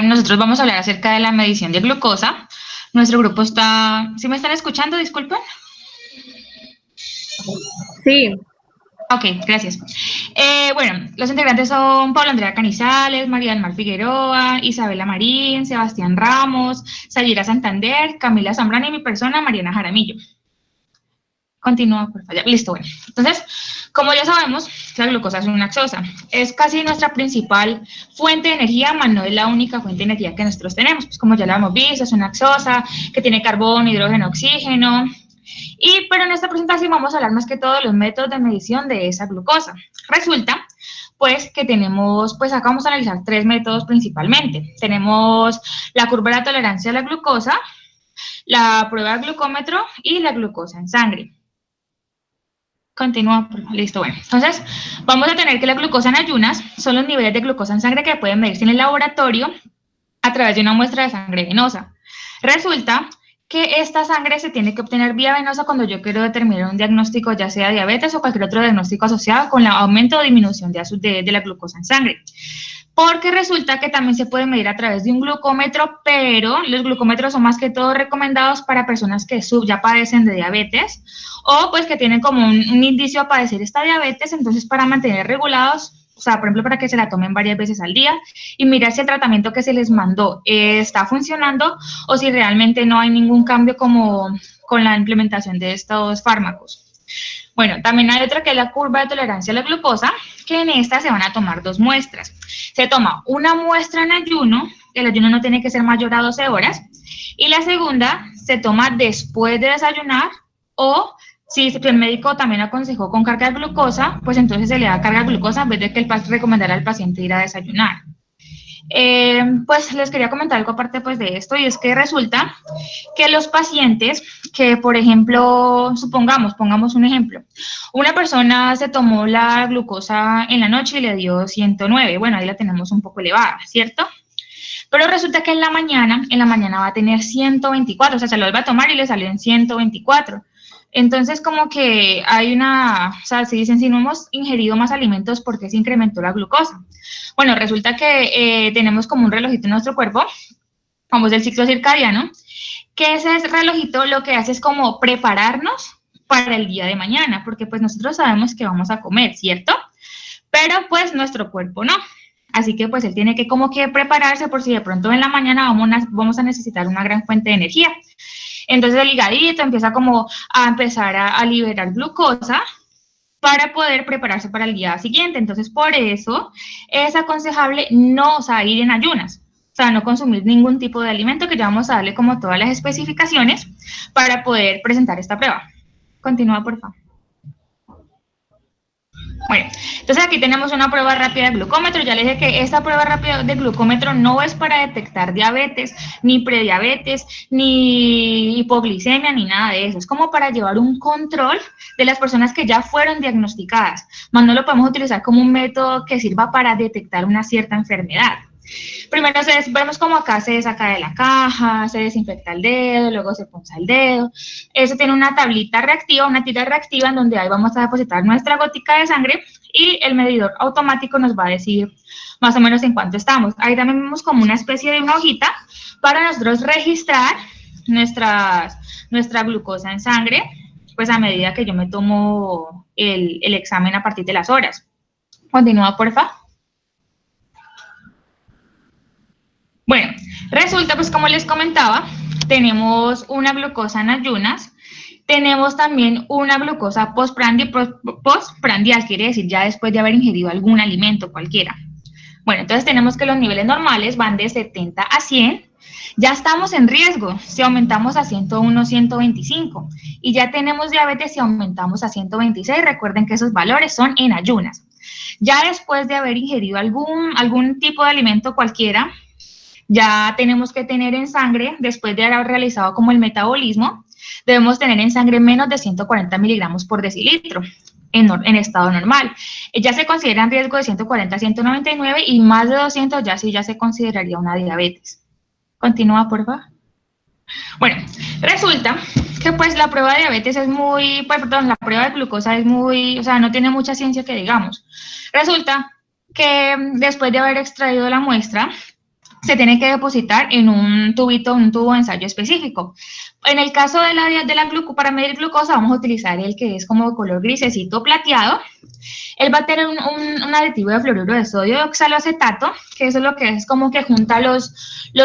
nosotros vamos a hablar acerca de la medición de glucosa. Nuestro grupo está... ¿Sí me están escuchando? Disculpen. Sí. Ok, gracias. Bueno, los integrantes son Pablo Andrea Canizales, María del Mar Figueroa, Isabela Marín, Sebastián Ramos, Sayira Santander, Camila Zambrano y mi persona, Mariana Jaramillo. Continúa, por favor. Listo, bueno. Entonces, como ya sabemos, la glucosa es una gaseosa. Es casi nuestra principal fuente de energía, mas no es la única fuente de energía que nosotros tenemos. Pues como ya lo hemos visto, es una gaseosa que tiene carbono, hidrógeno, oxígeno. Pero en esta presentación vamos a hablar más que todo de los métodos de medición de esa glucosa. Resulta, pues, que tenemos, pues acá vamos a analizar tres métodos principalmente. Tenemos la curva de la tolerancia a la glucosa, la prueba de glucómetro y la glucosa en sangre. Continúa, listo, bueno. Entonces, vamos a tener que la glucosa en ayunas son los niveles de glucosa en sangre que pueden medirse en el laboratorio a través de una muestra de sangre venosa. Resulta que esta sangre se tiene que obtener vía venosa cuando yo quiero determinar un diagnóstico, ya sea diabetes o cualquier otro diagnóstico asociado con el aumento o disminución de la glucosa en sangre. Porque resulta que también se puede medir a través de un glucómetro, pero los glucómetros son más que todo recomendados para personas que ya padecen de diabetes o pues que tienen como un indicio a padecer esta diabetes, entonces para mantener regulados, o sea, por ejemplo, para que se la tomen varias veces al día y mirar si el tratamiento que se les mandó está funcionando o si realmente no hay ningún cambio como con la implementación de estos fármacos. Bueno, también hay otra que es la curva de tolerancia a la glucosa, que en esta se van a tomar dos muestras. Se toma una muestra en ayuno, el ayuno no tiene que ser mayor a 12 horas, y la segunda se toma después de desayunar o si el médico también aconsejó con carga de glucosa, pues entonces se le da carga de glucosa en vez de que el recomendara al paciente ir a desayunar. Pues les quería comentar algo aparte pues de esto, y es que resulta que los pacientes que, por ejemplo, pongamos un ejemplo, una persona se tomó la glucosa en la noche y le dio 109, bueno, ahí la tenemos un poco elevada, ¿cierto? Pero resulta que en la mañana va a tener 124, o sea, se lo va a tomar y le salió en 124. Entonces, como que hay o sea, se dicen, si no hemos ingerido más alimentos, ¿por qué se incrementó la glucosa? Bueno, resulta que tenemos como un relojito en nuestro cuerpo, como es el ciclo circadiano, que ese relojito lo que hace es como prepararnos para el día de mañana, porque pues nosotros sabemos que vamos a comer, ¿cierto? Pero pues nuestro cuerpo no. Así que pues él tiene que como que prepararse por si de pronto en la mañana vamos a necesitar una gran fuente de energía. Entonces el hígadito empieza como a empezar a liberar glucosa para poder prepararse para el día siguiente. Entonces por eso es aconsejable no, o sea, ir en ayunas. O sea, no consumir ningún tipo de alimento, que ya vamos a darle como todas las especificaciones para poder presentar esta prueba. Continúa, por favor. Bueno, entonces aquí tenemos una prueba rápida de glucómetro. Ya les dije que esta prueba rápida de glucómetro no es para detectar diabetes, ni prediabetes, ni hipoglicemia, ni nada de eso. Es como para llevar un control de las personas que ya fueron diagnosticadas. Más no lo podemos utilizar como un método que sirva para detectar una cierta enfermedad. Primero vemos como acá se saca de la caja, se desinfecta el dedo, luego se punza el dedo. Eso tiene una tablita reactiva, una tira reactiva en donde ahí vamos a depositar nuestra gotica de sangre y el medidor automático nos va a decir más o menos en cuánto estamos. Ahí también vemos como una especie de una hojita para nosotros registrar nuestra glucosa en sangre, pues a medida que yo me tomo el examen a partir de las horas. Continúa, porfa. Bueno, resulta, pues como les comentaba, tenemos una glucosa en ayunas, tenemos también una glucosa postprandial, quiere decir ya después de haber ingerido algún alimento cualquiera. Bueno, entonces tenemos que los niveles normales van de 70 a 100, ya estamos en riesgo si aumentamos a 101, 125, y ya tenemos diabetes si aumentamos a 126, recuerden que esos valores son en ayunas. Ya después de haber ingerido algún tipo de alimento cualquiera, ya tenemos que tener en sangre, después de haber realizado como el metabolismo, debemos tener en sangre menos de 140 miligramos por decilitro en estado normal. Ya se considera en riesgo de 140 a 199 y más de 200 ya sí ya se consideraría una diabetes. Continúa, por favor. Bueno, resulta que pues la prueba de diabetes es la prueba de glucosa es o sea, no tiene mucha ciencia que digamos. Resulta que después de haber extraído la muestra, se tiene que depositar en un tubito, un tubo de ensayo específico. En el caso de para medir glucosa vamos a utilizar el que es como color grisecito plateado. Él va a tener un aditivo de fluoruro de sodio y oxaloacetato, que eso es lo que es como que junta los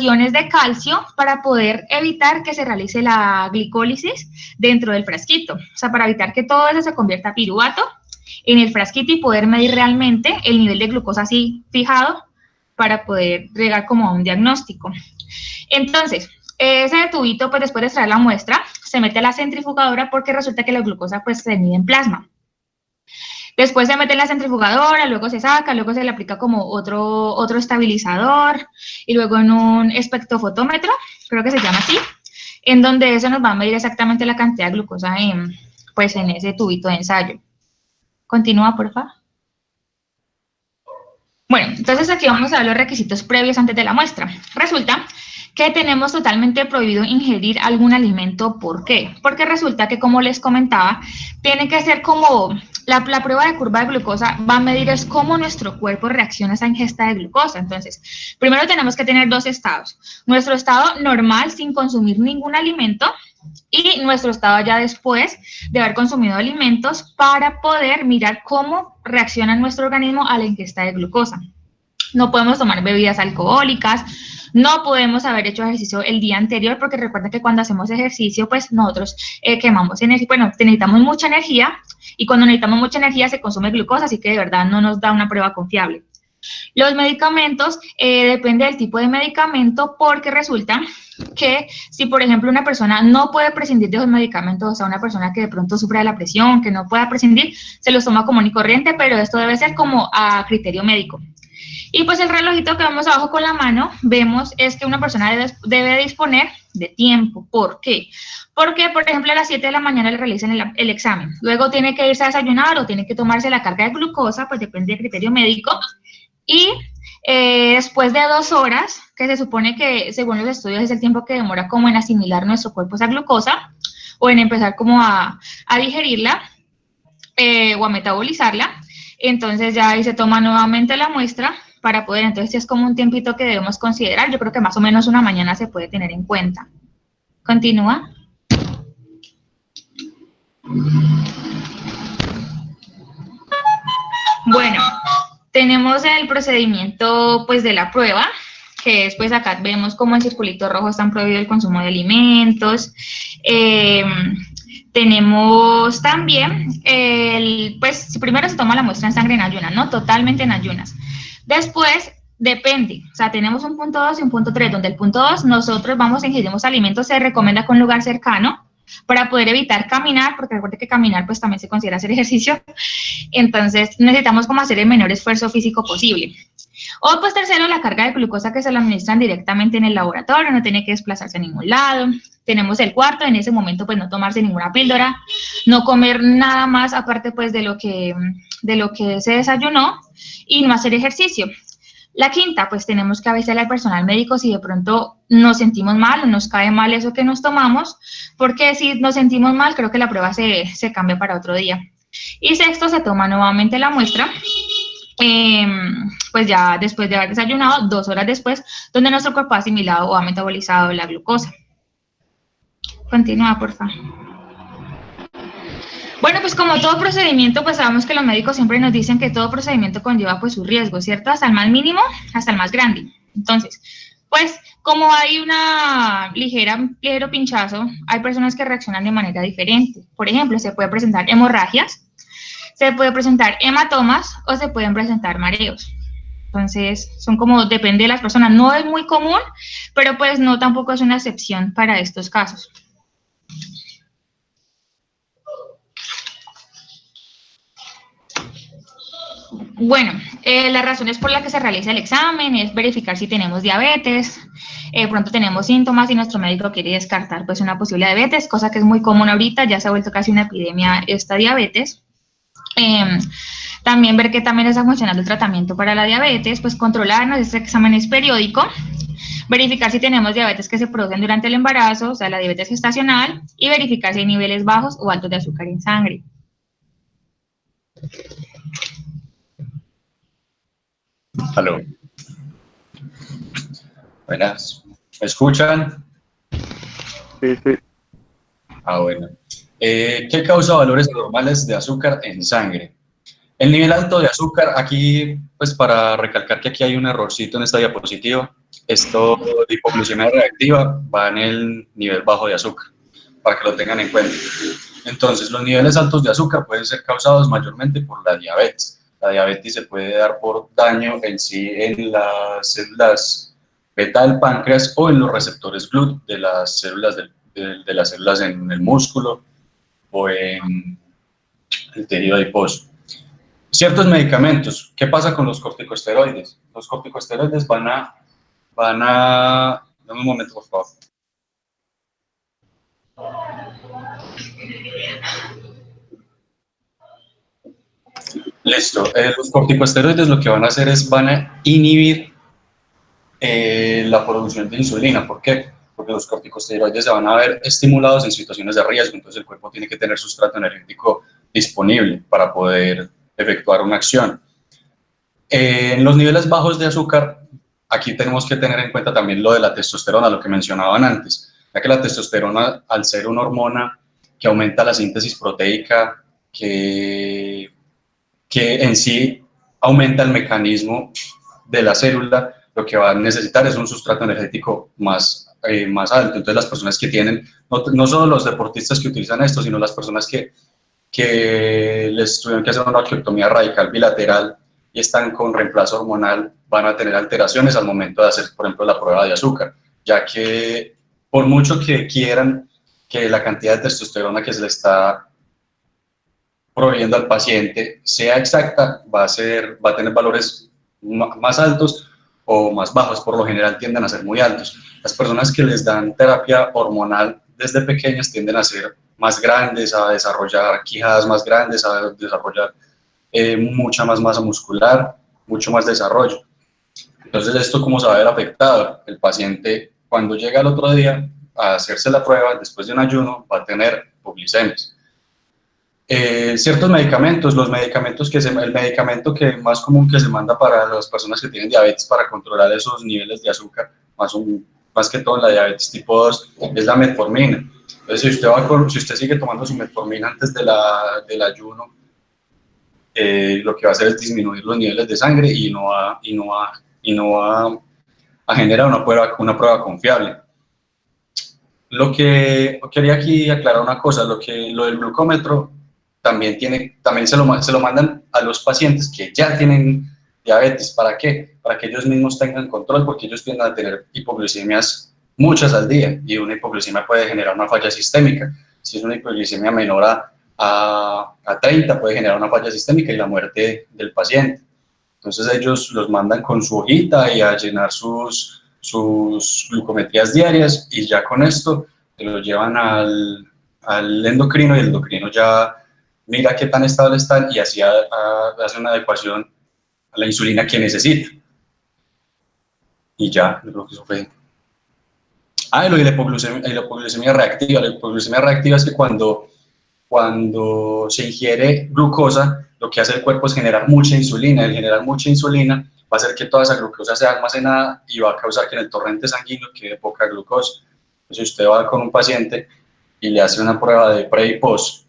iones de calcio para poder evitar que se realice la glicólisis dentro del frasquito. O sea, para evitar que todo eso se convierta a piruvato en el frasquito y poder medir realmente el nivel de glucosa así fijado para poder llegar como a un diagnóstico. Entonces, ese tubito, pues después de extraer la muestra, se mete a la centrifugadora porque resulta que la glucosa pues se mide en plasma. Después se mete en la centrifugadora, luego se saca, luego se le aplica como otro estabilizador y luego en un espectrofotómetro, creo que se llama así, en donde eso nos va a medir exactamente la cantidad de glucosa pues en ese tubito de ensayo. Continúa, por favor. Bueno, entonces aquí vamos a ver los requisitos previos antes de la muestra. Resulta que tenemos totalmente prohibido ingerir algún alimento. ¿Por qué? Porque resulta que, como les comentaba, tiene que ser como la prueba de curva de glucosa va a medir es cómo nuestro cuerpo reacciona a esa ingesta de glucosa. Entonces, primero tenemos que tener dos estados. Nuestro estado normal sin consumir ningún alimento y nuestro estado ya después de haber consumido alimentos para poder mirar cómo reacciona nuestro organismo a la ingesta de glucosa. No podemos tomar bebidas alcohólicas, no podemos haber hecho ejercicio el día anterior, porque recuerda que cuando hacemos ejercicio, pues nosotros quemamos energía, bueno, necesitamos mucha energía, y cuando necesitamos mucha energía se consume glucosa, así que de verdad no nos da una prueba confiable. Los medicamentos, depende del tipo de medicamento, porque resulta que si, por ejemplo, una persona no puede prescindir de esos medicamentos, o sea, una persona que de pronto sufre de la presión, que no pueda prescindir, se los toma común y corriente, pero esto debe ser como a criterio médico. Y pues el relojito que vemos abajo con la mano, vemos es que una persona debe disponer de tiempo. ¿Por qué? Porque, por ejemplo, a las 7 de la mañana le realizan el examen. Luego tiene que irse a desayunar o tiene que tomarse la carga de glucosa, pues depende del criterio médico. Y después de 2 horas, que se supone que según los estudios es el tiempo que demora como en asimilar nuestro cuerpo esa glucosa o en empezar como a digerirla o a metabolizarla, entonces ya ahí se toma nuevamente la muestra para poder, entonces es como un tiempito que debemos considerar. Yo creo que más o menos una mañana se puede tener en cuenta. Continúa. Bueno, tenemos el procedimiento pues de la prueba, que es pues acá vemos como en circulito rojo están prohibido el consumo de alimentos. Tenemos también, pues primero se toma la muestra en sangre en ayunas, ¿no? Totalmente en ayunas. Después, depende, o sea, tenemos un punto 2 y un punto 3, donde el punto 2 nosotros vamos a ingerimos alimentos, se recomienda con un lugar cercano para poder evitar caminar, porque recuerde que caminar pues también se considera hacer ejercicio, entonces necesitamos como hacer el menor esfuerzo físico posible. O pues tercero, la carga de glucosa que se la administran directamente en el laboratorio, no tiene que desplazarse a ningún lado. Tenemos el cuarto, en ese momento pues no tomarse ninguna píldora, no comer nada más aparte pues de lo que se desayunó y no hacer ejercicio. La quinta, pues tenemos que avisarle al personal médico si de pronto nos sentimos mal o nos cae mal eso que nos tomamos, porque si nos sentimos mal creo que la prueba se cambia para otro día. Y sexto, se toma nuevamente la muestra, pues ya después de haber desayunado, 2 horas después, donde nuestro cuerpo ha asimilado o ha metabolizado la glucosa. Continúa, por favor. Bueno, pues como todo procedimiento, pues sabemos que los médicos siempre nos dicen que todo procedimiento conlleva pues su riesgo, ¿cierto? Hasta el más mínimo, hasta el más grande. Entonces, pues como hay ligero pinchazo, hay personas que reaccionan de manera diferente. Por ejemplo, se puede presentar hemorragias, se puede presentar hematomas o se pueden presentar mareos. Entonces, son como, depende de las personas. No es muy común, pero pues no tampoco es una excepción para estos casos. Bueno, las razones por las que se realiza el examen es verificar si tenemos diabetes, pronto tenemos síntomas y nuestro médico quiere descartar pues una posible diabetes, cosa que es muy común ahorita, ya se ha vuelto casi una epidemia esta diabetes. También ver que también está funcionando el tratamiento para la diabetes, pues controlarnos, este examen es periódico, verificar si tenemos diabetes que se producen durante el embarazo, o sea, la diabetes gestacional, y verificar si hay niveles bajos o altos de azúcar en sangre. Aló. Buenas. ¿Me escuchan? Sí, sí. Bueno. ¿Qué causa valores normales de azúcar en sangre? El nivel alto de azúcar, aquí, pues para recalcar que aquí hay un errorcito en esta diapositiva, esto de hipoglucemia reactiva va en el nivel bajo de azúcar, para que lo tengan en cuenta. Entonces, los niveles altos de azúcar pueden ser causados mayormente por la diabetes. La diabetes se puede dar por daño en sí en las células beta del páncreas o en los receptores GLUT de las células, de las células en el músculo o en el tejido adiposo. Ciertos medicamentos. ¿Qué pasa con los corticosteroides? Los corticosteroides dame un momento, por favor. Listo. Los corticosteroides lo que van a hacer es van a inhibir la producción de insulina. ¿Por qué? Porque los corticosteroides se van a ver estimulados en situaciones de riesgo, entonces el cuerpo tiene que tener sustrato energético disponible para poder efectuar una acción. En los niveles bajos de azúcar, aquí tenemos que tener en cuenta también lo de la testosterona, lo que mencionaban antes, ya que la testosterona, al ser una hormona que aumenta la síntesis proteica, que en sí aumenta el mecanismo de la célula, lo que va a necesitar es un sustrato energético más alto. Entonces las personas que tienen, no solo los deportistas que utilizan esto, sino las personas que les tuvieron que hacer una arqueotomía radical bilateral y están con reemplazo hormonal, van a tener alteraciones al momento de hacer, por ejemplo, la prueba de azúcar, ya que por mucho que quieran que la cantidad de testosterona que se le está proveyendo al paciente sea exacta, va a tener valores más altos o más bajos, por lo general tienden a ser muy altos. Las personas que les dan terapia hormonal desde pequeñas tienden a ser más grandes, a desarrollar quijadas más grandes, a desarrollar mucha más masa muscular, mucho más desarrollo. Entonces, ¿esto cómo se va a ver afectado? El paciente, cuando llega al otro día a hacerse la prueba, después de un ayuno, va a tener hipoglicemias. Ciertos medicamentos, el medicamento que más común que se manda para las personas que tienen diabetes para controlar esos niveles de azúcar, más que todo en la diabetes tipo 2, es la metformina. Entonces, si usted sigue tomando su metformina antes del ayuno, lo que va a hacer es disminuir los niveles de sangre y no va a generar una prueba confiable. Lo que quería aquí aclarar una cosa, lo del glucómetro también se lo mandan a los pacientes que ya tienen diabetes. ¿Para qué? Para que ellos mismos tengan control, porque ellos tienden a tener hipoglucemias muchas al día y una hipoglucemia puede generar una falla sistémica. Si es una hipoglucemia menor a 30, puede generar una falla sistémica y la muerte del paciente. Entonces ellos los mandan con su hojita y a llenar sus glucometrías diarias y ya con esto te lo llevan al endocrino y el endocrino ya mira qué tan estable están y así hace una adecuación a la insulina que necesita. Y ya, yo creo que eso fue. Lo de la hipoglucemia reactiva. La hipoglucemia reactiva es que cuando se ingiere glucosa, lo que hace el cuerpo es generar mucha insulina. El generar mucha insulina va a hacer que toda esa glucosa sea almacenada y va a causar que en el torrente sanguíneo quede poca glucosa. Entonces, si usted va con un paciente y le hace una prueba de pre y post,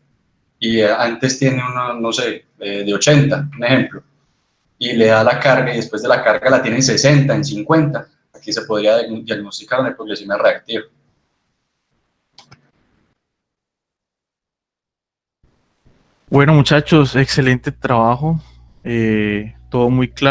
y antes tiene una, no sé, de 80, un ejemplo, y le da la carga y después de la carga la tiene en 60, en 50, aquí se podría diagnosticar una hipoglucemia reactiva. Bueno, muchachos, excelente trabajo. Todo muy claro.